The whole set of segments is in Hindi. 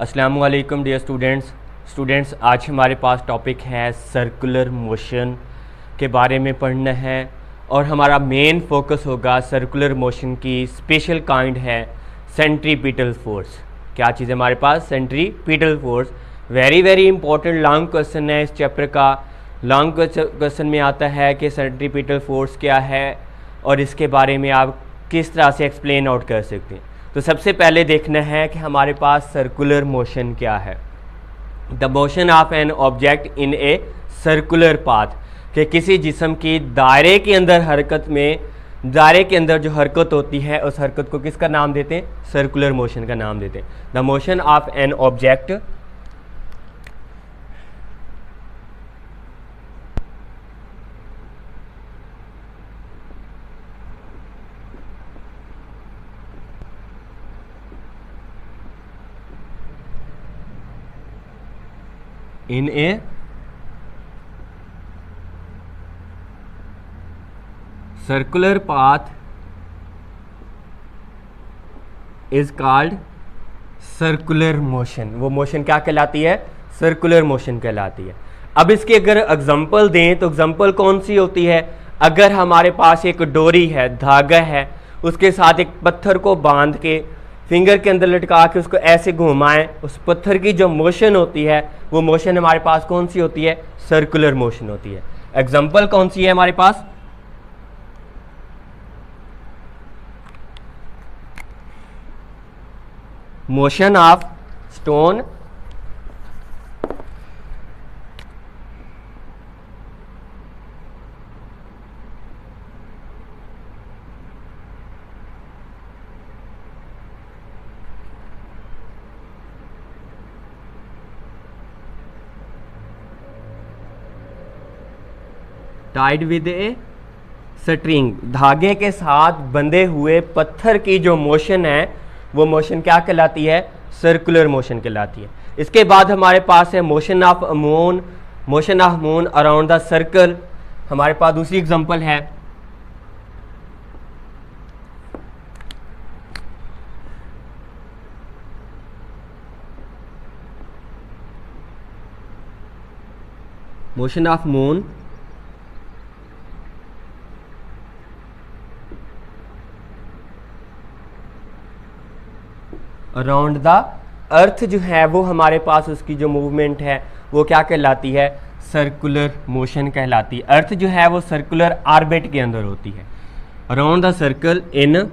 अस्सलामुअलैकुम डियर स्टूडेंट्स आज हमारे पास टॉपिक है सर्कुलर मोशन के बारे में पढ़ना है और हमारा मेन फोकस होगा सर्कुलर मोशन की स्पेशल काइंड है सेंट्रीपिटल फोर्स। क्या चीज़ है हमारे पास? Centripetal force. Very important long question है इस चैप्टर का। लॉन्ग क्वेश्चन में आता है कि सेंट्रीपिटल फोर्स क्या है और इसके बारे में आप किस तरह से एक्सप्लेन आउट कर सकते हैं। तो सबसे पहले देखना है कि हमारे पास सर्कुलर मोशन क्या है। The motion of an object in a circular path, कि किसी जिस्म की दायरे के अंदर हरकत में, दायरे के अंदर जो हरकत होती है उस हरकत को किसका नाम देते हैं? सर्कुलर मोशन का नाम देते हैं। The motion of an object in a circular path is called circular motion. वो मोशन क्या कहलाती है? सर्कुलर मोशन कहलाती है। अब इसके अगर एग्जांपल दें तो एग्जांपल कौन सी होती है? अगर हमारे पास एक डोरी है, धागा है, उसके साथ एक पत्थर को बांध के फिंगर के अंदर लटका के उसको ऐसे घुमाएं, उस पत्थर की जो मोशन होती है वो मोशन हमारे पास कौन सी होती है? सर्कुलर मोशन होती है। एग्जांपल कौन सी है हमारे पास? Motion of stone tied with a string. धागे के साथ बंधे हुए पत्थर की जो मोशन है वो मोशन क्या कहलाती है? सर्कुलर मोशन कहलाती है। इसके बाद हमारे पास है motion of moon, motion of moon around the circle. हमारे पास दूसरी एग्जांपल है motion of moon around the अर्थ। जो है वो हमारे पास उसकी जो मूवमेंट है वो क्या कहलाती है? सर्कुलर मोशन कहलाती है। अर्थ जो है वो सर्कुलर ऑर्बिट के अंदर होती है। Around the circle in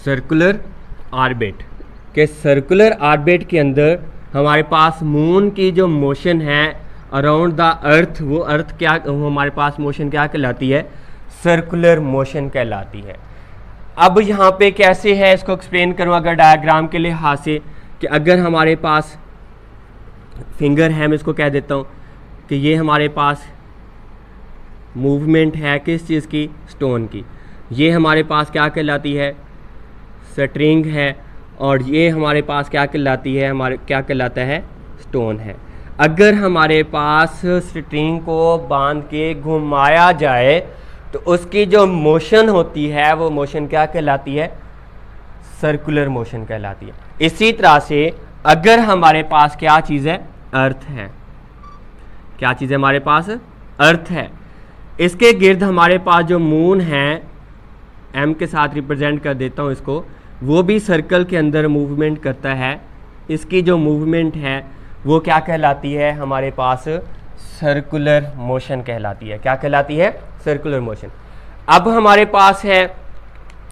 circular orbit, के सर्कुलर ऑर्बिट के अंदर हमारे पास मून की जो मोशन है अराउंड द अर्थ, वो अर्थ क्या, वो हमारे पास मोशन क्या कहलाती है? सर्कुलर मोशन कहलाती है। अब यहाँ पे कैसे है इसको एक्सप्लेन करूँ अगर डायग्राम के लिहाज से, कि अगर हमारे पास फिंगर है, मैं इसको कह देता हूँ कि ये हमारे पास मूवमेंट है किस चीज़ की? स्टोन की। ये हमारे पास क्या कहलाती है? स्ट्रिंग है। और ये हमारे पास क्या कहलाती है? हमारे क्या कहलाता है? स्टोन है। अगर हमारे पास स्ट्रिंग को बांध के घुमाया जाए तो उसकी जो मोशन होती है वो मोशन क्या कहलाती है? सर्कुलर मोशन कहलाती है। इसी तरह से अगर हमारे पास क्या चीज़ है? अर्थ है। क्या चीज़ है हमारे पास? अर्थ है। इसके गिर्द हमारे पास जो मून है, एम के साथ रिप्रेजेंट कर देता हूँ इसको, वो भी सर्कल के अंदर मूवमेंट करता है। इसकी जो मूवमेंट है वो क्या कहलाती है? हमारे पास सर्कुलर मोशन कहलाती है। क्या कहलाती है? Circular motion. अब हमारे पास है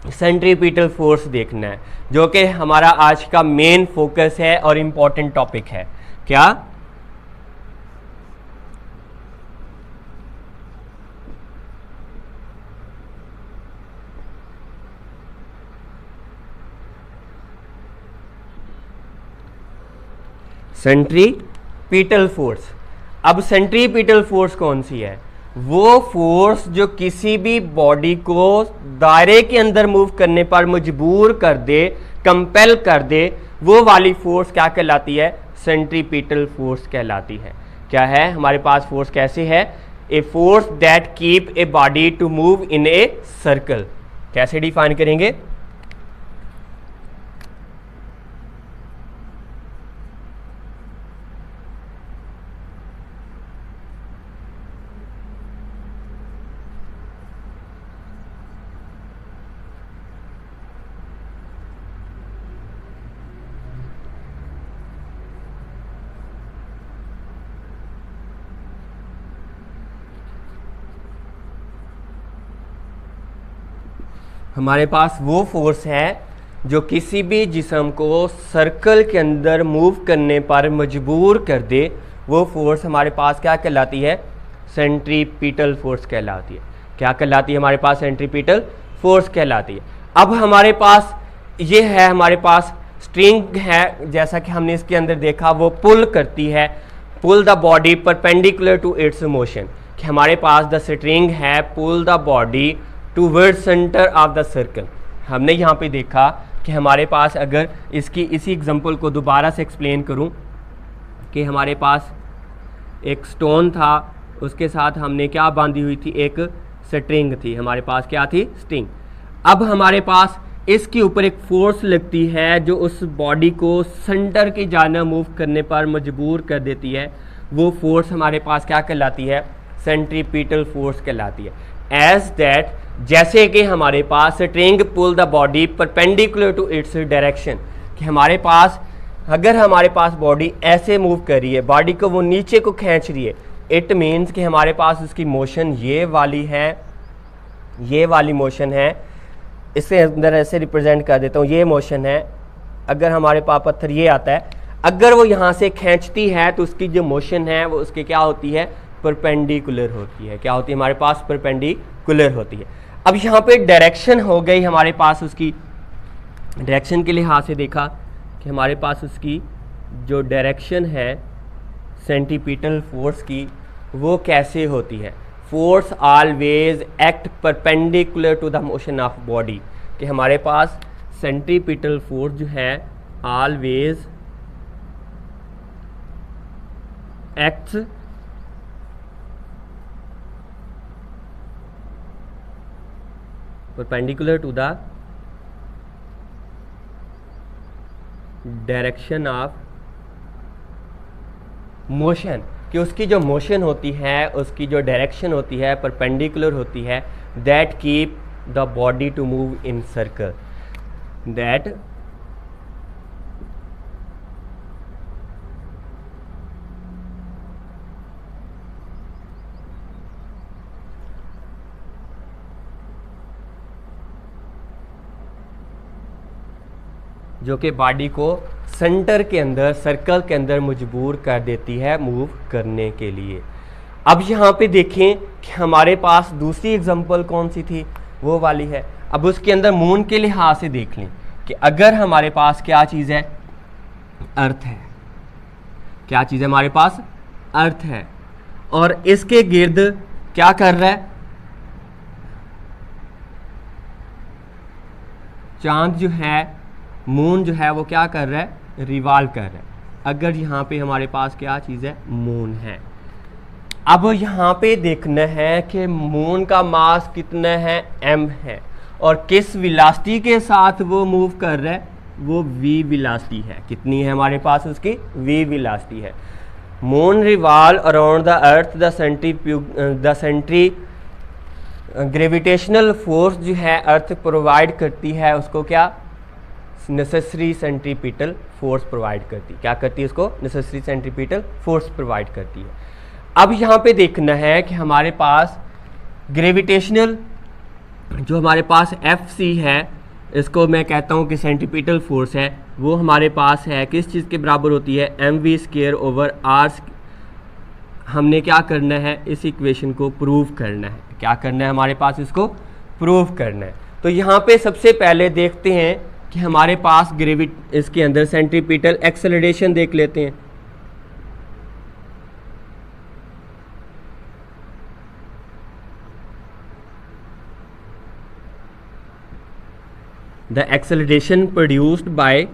सेंट्रीपिटल फोर्स देखना है, जो कि हमारा आज का मेन फोकस है और इम्पॉर्टेंट टॉपिक है। क्या? Centripetal force. अब सेंट्रीपिटल फोर्स कौन सी है? वो फोर्स जो किसी भी बॉडी को दायरे के अंदर मूव करने पर मजबूर कर दे, कंपेल कर दे, वो वाली फोर्स क्या कहलाती है? सेंट्रीपिटल फोर्स कहलाती है। क्या है हमारे पास फोर्स? कैसे है? A force that keep a body to move in a circle. कैसे डिफाइन करेंगे? हमारे पास वो फोर्स है जो किसी भी जिस्म को सर्कल के अंदर मूव करने पर मजबूर कर दे, वो फोर्स हमारे पास क्या कहलाती है? सेंट्रीपिटल फोर्स कहलाती है। क्या कहलाती है? हमारे पास सेंट्रीपिटल फोर्स कहलाती है। अब हमारे पास ये है, हमारे पास स्ट्रिंग है, जैसा कि हमने इसके अंदर देखा, वो पुल करती है, pull the body perpendicular to its motion. कि हमारे पास द स्ट्रिंग है pull the body toward centre of the circle. हमने यहाँ पे देखा कि हमारे पास, अगर इसी एग्जांपल को दोबारा से एक्सप्लेन करूँ, कि हमारे पास एक स्टोन था, उसके साथ हमने क्या बांधी हुई थी? एक स्ट्रिंग थी। हमारे पास क्या थी? स्ट्रिंग। अब हमारे पास इसके ऊपर एक फोर्स लगती है जो उस बॉडी को सेंटर की जाना मूव करने पर मजबूर कर देती है। वो फोर्स हमारे पास क्या कहलाती है? सेंट्रीपिटल फोर्स कहलाती है। एज दैट, जैसे कि हमारे पास string pull the body perpendicular to its direction, कि हमारे पास, अगर हमारे पास बॉडी ऐसे मूव कर रही है, बॉडी को वो नीचे को खींच रही है, इट मीन्स कि हमारे पास उसकी मोशन ये वाली है, ये वाली मोशन है। इसके अंदर ऐसे रिप्रेजेंट कर देता हूँ, ये मोशन है। अगर हमारे पास पत्थर ये आता है, अगर वो यहाँ से खींचती है तो उसकी जो मोशन है वो उसकी क्या होती है? परपेंडिकुलर होती है। क्या होती है? हमारे पास परपेंडिकुलर होती है। अब यहाँ पे डायरेक्शन हो गई हमारे पास, उसकी डायरेक्शन के लिहाज से देखा कि हमारे पास उसकी जो डायरेक्शन है सेंट्रीपिटल फोर्स की, वो कैसे होती है? Force always act perpendicular to the motion of body. कि हमारे पास सेंट्रीपिटल फोर्स जो है always acts perpendicular to the direction of motion. कि उसकी जो मोशन होती है, उसकी जो डायरेक्शन होती है परपेंडिकुलर होती है। That keep the body to move in circle. That जो कि बॉडी को सेंटर के अंदर, सर्कल के अंदर मजबूर कर देती है मूव करने के लिए। अब यहाँ पे देखें कि हमारे पास दूसरी एग्जांपल कौन सी थी? वो वाली है। अब उसके अंदर मून के लिहाज से देख लें कि अगर हमारे पास क्या चीज़ है? अर्थ है। क्या चीज़ है हमारे पास? अर्थ है। और इसके गिर्द क्या कर रहा है? चांद जो है, मून जो है, वो क्या कर रहा है? रिवॉल्व कर रहा है। अगर यहाँ पे हमारे पास क्या चीज़ है? मून है। अब यहाँ पे देखना है कि मून का मास कितना है? m है। और किस वेलोसिटी के साथ वो मूव कर रहा है? वो v वेलोसिटी है। कितनी है हमारे पास उसकी? v वेलोसिटी है। Moon revolve around the earth, the centri gravitational force जो है अर्थ प्रोवाइड करती है उसको क्या? नेसेसरी सेंट्रीपिटल फोर्स प्रोवाइड करती है। क्या करती है? उसको नेसेसरी सेंट्रीपिटल फोर्स प्रोवाइड करती है। अब यहाँ पे देखना है कि हमारे पास ग्रेविटेशनल जो हमारे पास Fc है, इसको मैं कहता हूँ कि सेंट्रीपिटल फोर्स है, वो हमारे पास है किस चीज़ के बराबर होती है? mv²/r। हमने क्या करना है? इस इक्वेशन को प्रूव करना है। क्या करना है हमारे पास? इसको प्रूव करना है। तो यहाँ पे सबसे पहले देखते हैं कि हमारे पास इसके अंदर सेंट्रीपिटल एक्सेलरेशन देख लेते हैं। The acceleration produced by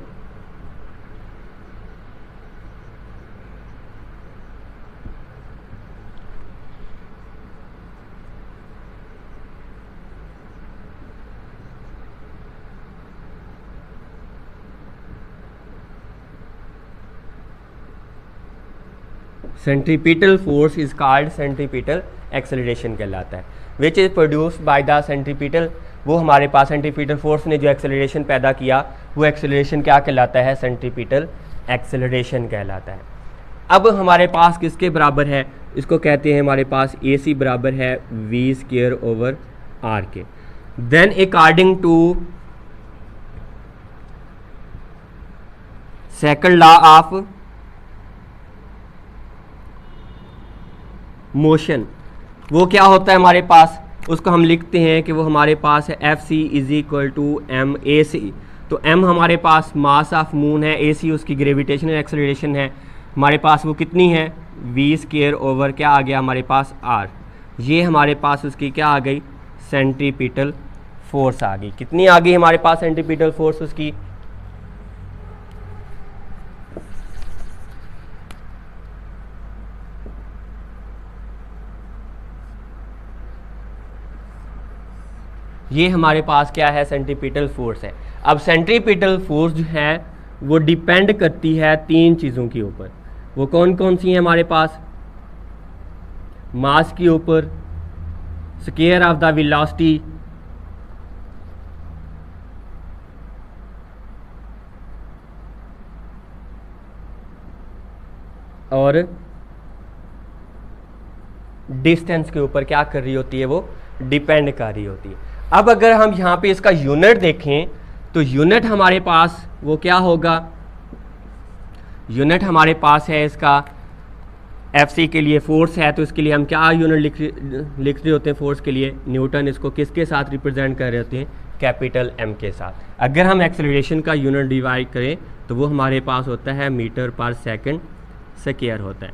centripetal force is called centripetal acceleration कहलाता है। Which is produced by the centripetal, वो हमारे पास सेंट्रीपिटल फोर्स ने जो एक्सेलरेशन पैदा किया, वो एक्सेलरेशन क्या कहलाता है? सेंट्रीपिटल एक्सेलरेशन कहलाता है। अब हमारे पास किसके बराबर है? इसको कहते हैं हमारे पास AC बराबर है v² / r के। Then according to second law of motion, वो क्या होता है हमारे पास, उसको हम लिखते हैं कि वो हमारे पास है F C is equal to M A C. तो एम हमारे पास मास ऑफ मून है, ए सी उसकी ग्रेविटेशनल एक्सेलरेशन है, हमारे पास वो कितनी है वी स्क्वायर ओवर क्या आ गया हमारे पास आर। ये हमारे पास उसकी क्या आ गई सेंट्रीपिटल फोर्स आ गई। कितनी आ गई हमारे पास सेंट्रीपिटल फोर्स उसकी, ये हमारे पास क्या है सेंट्रीपिटल फोर्स है। अब सेंट्रीपिटल फोर्स जो है वो डिपेंड करती है तीन चीज़ों के ऊपर। वो कौन कौन सी हैं हमारे पास, मास के ऊपर, स्क्वायर ऑफ द वेलोसिटी, और डिस्टेंस के ऊपर क्या कर रही होती है, वो डिपेंड कर रही होती है। अब अगर हम यहाँ पे इसका यूनिट देखें तो यूनिट हमारे पास वो क्या होगा, यूनिट हमारे पास है इसका एफ सी के लिए फोर्स है, तो इसके लिए हम क्या यूनिट लिख रहे होते हैं फोर्स के लिए, न्यूटन। इसको किसके साथ रिप्रेजेंट कर रहे होते हैं, कैपिटल एम के साथ। अगर हम एक्सेलरेशन का यूनिट डिवाइड करें तो वो हमारे पास होता है मीटर पर सेकंड स्क्वायर होता है।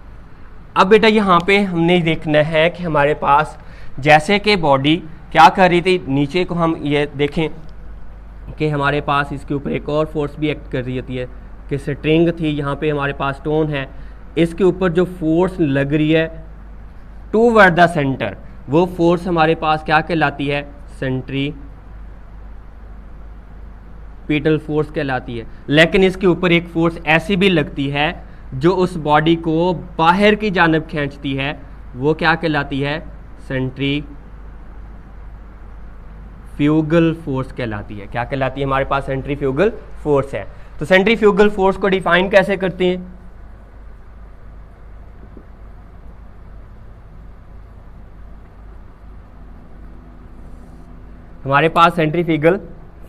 अब बेटा यहाँ पे हमने देखना है कि हमारे पास जैसे कि बॉडी क्या कर रही थी, नीचे को हम ये देखें कि हमारे पास इसके ऊपर एक और फोर्स भी एक्ट कर रही होती है कि स्ट्रिंग थी, यहाँ पे हमारे पास स्टोन है, इसके ऊपर जो फोर्स लग रही है टूवर्ड द सेंटर, वो फोर्स हमारे पास क्या कहलाती है, सेंट्रीपिटल फोर्स कहलाती है। लेकिन इसके ऊपर एक फोर्स ऐसी भी लगती है जो उस बॉडी को बाहर की जानब खींचती है, वो क्या कहलाती है, सेंट्रीफ्यूगल फोर्स कहलाती है। क्या कहलाती है, हमारे पास सेंट्रीफ्यूगल फोर्स है। तो सेंट्रीफ्यूगल फोर्स को डिफाइन कैसे करते हैं, हमारे पास सेंट्रीफ्यूगल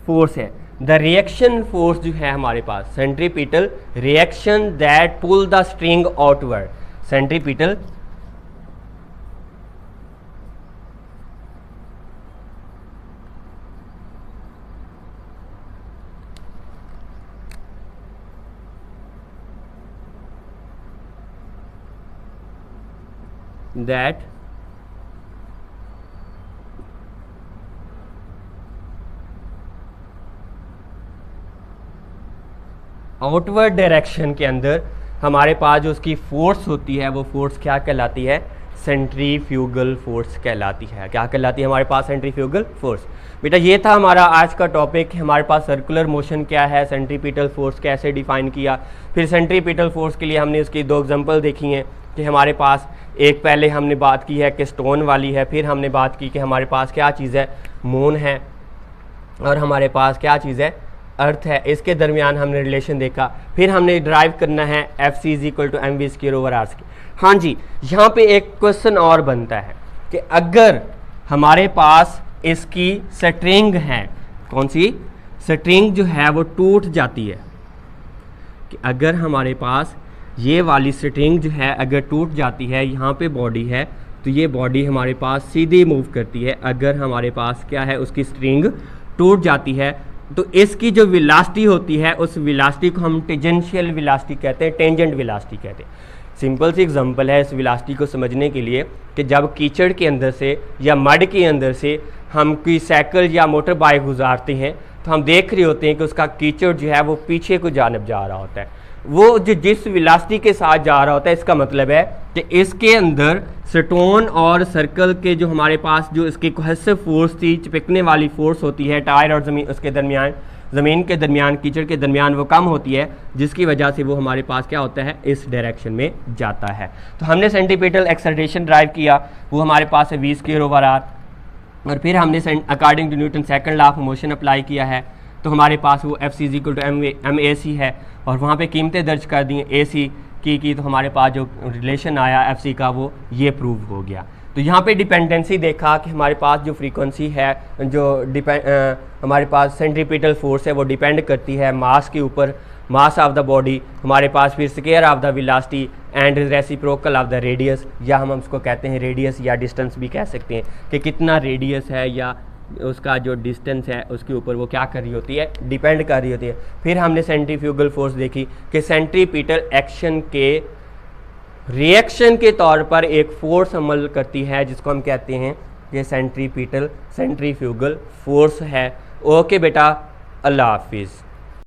फोर्स है, द रिएक्शन फोर्स जो है हमारे पास centripetal reaction that pull the string outward, centripetal that outward direction के अंदर हमारे पास जो उसकी फोर्स होती है वो फोर्स क्या कहलाती है, सेंट्रीफ्यूगल फोर्स कहलाती है। क्या कहलाती है हमारे पास, सेंट्रीफ्यूगल फोर्स। बेटा ये था हमारा आज का टॉपिक, हमारे पास सर्कुलर मोशन क्या है, सेंट्रीपिटल फोर्स कैसे डिफाइन किया, फिर सेंट्रीपिटल फोर्स के लिए हमने उसकी दो एग्जांपल देखी हैं कि हमारे पास एक पहले हमने बात की है कि स्टोन वाली है, फिर हमने बात की कि हमारे पास क्या चीज़ है, मून है, और हमारे पास क्या चीज़ है, अर्थ है। इसके दरमियान हमने रिलेशन देखा, फिर हमने ड्राइव करना है F C is equal to M V square over R square. हाँ जी, यहाँ पे एक क्वेश्चन और बनता है कि अगर हमारे पास इसकी स्ट्रिंग है, कौन सी स्ट्रिंग जो है वो टूट जाती है, कि अगर हमारे पास ये वाली स्ट्रिंग जो है अगर टूट जाती है, यहाँ पे बॉडी है तो ये बॉडी हमारे पास सीधी मूव करती है। अगर हमारे पास क्या है, उसकी स्ट्रिंग टूट जाती है तो इसकी जो वेलोसिटी होती है उस वेलोसिटी को हम टेंजेंशियल वेलोसिटी कहते हैं, टेंजेंट वेलोसिटी कहते हैं। सिंपल सी एग्जांपल है इस वेलोसिटी को समझने के लिए कि जब कीचड़ के अंदर से या मड के अंदर से हम कोई साइकिल या मोटर बाइक गुजारते हैं तो हम देख रहे होते हैं कि उसका कीचड़ जो है वो पीछे को जानब जा रहा होता है। वो जो जिस वेलोसिटी के साथ जा रहा होता है, इसका मतलब है कि इसके अंदर स्टोन और सर्कल के जो हमारे पास जो इसकी कोहेसिव फोर्स थी, चिपकने वाली फोर्स होती है टायर और ज़मीन, उसके दरमियान, ज़मीन के दरमियान, कीचड़ के दरमियान, वो कम होती है, जिसकी वजह से वो हमारे पास क्या होता है, इस डायरेक्शन में जाता है। तो हमने सेंट्रीपिटल एक्सेलरेशन ड्राइव किया, वो हमारे पास है वी स्क्वायर ओवर आर, और फिर हमने according to Newton second law of motion apply किया है, तो हमारे पास वो F C is equal to M A C है, और वहाँ पे कीमतें दर्ज कर दी ए सी की, तो हमारे पास जो रिलेशन आया एफ सी का वो ये प्रूव हो गया। तो यहाँ पे डिपेंडेंसी देखा कि हमारे पास जो फ्रीक्वेंसी है, जो हमारे पास सेंट्रीपिटल फोर्स है वो डिपेंड करती है मास के ऊपर, मास ऑफ द बॉडी, हमारे पास फिर square of the velocity and reciprocal of the radius, या हम उसको कहते हैं रेडियस या डिस्टेंस भी कह सकते हैं कि कितना रेडियस है या उसका जो डिस्टेंस है उसके ऊपर वो क्या कर रही होती है, डिपेंड कर रही होती है। फिर हमने सेंट्रीफ्यूगल फोर्स देखी कि सेंट्रीपिटल एक्शन के रिएक्शन के तौर पर एक फोर्स अमल करती है जिसको हम कहते हैं कि सेंट्रीफ्यूगल फोर्स है। ओके बेटा, अल्लाह हाफिज़।